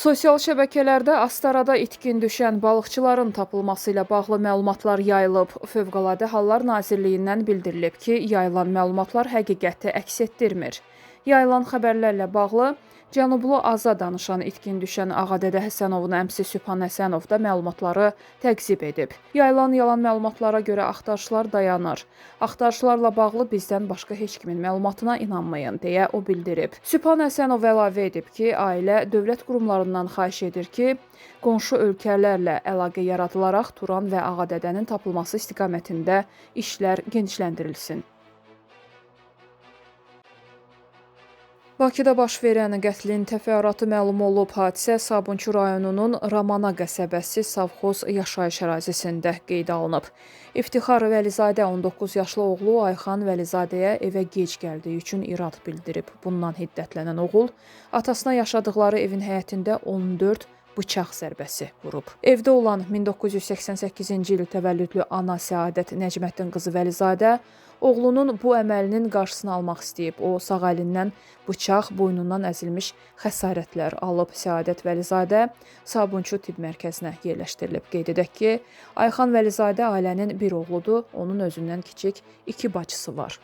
Sosial şəbəkələrdə Astarada itkin düşən balıqçıların tapılması ilə bağlı məlumatlar yayılıb. Fövqəladə Hallar Nazirliyindən bildirilib ki, yayılan məlumatlar həqiqəti əks etdirmir. Yayılan xəbərlərlə bağlı Cənublu Aza danışan itkin düşən Ağadədə Həsənovun əmsi Sübhan Həsənov da məlumatları təqzib edib. Yayılan yalan məlumatlara görə axtarışlar dayanır. Axtarışlarla bağlı bizdən başqa heç kimin məlumatına inanmayın, deyə o bildirib. Sübhan Həsənov əlavə edib ki, ailə dövlət qurumlarından xahiş edir ki, qonşu ölkələrlə əlaqə yaradılaraq Turan və Ağadədənin tapılması istiqamətində işlər genişləndirilsin. Bakıda baş verən qətlin təfərrüatı məlum olub. Hadisə Sabunçu rayonunun Ramana qəsəbəsi savxoz yaşayış ərazisində qeydə alınıb. İftixar Vəlizadə 19 yaşlı oğlu Ayxan Vəlizadəyə evə gec gəldiyi üçün irad bildirib. Bundan hiddətlənən oğul atasına yaşadıkları evin həyətində 14 bıçaq zərbəsi vurub. Evdə olan 1988-ci il təvəllüdlü ana Səadət Nəcməddin qızı Vəlizadə oğlunun bu əməlinin qarşısını almaq istəyib. O, sağ əlindən bıçaq, boynundan əzilmiş xəsarətlər alıb. Səadət Vəlizadə Sabunçu tibb mərkəzinə yerləşdirilib. Qeyd edək ki, Ayxan Vəlizadə ailənin bir oğludur, onun özündən kiçik 2 bacısı var.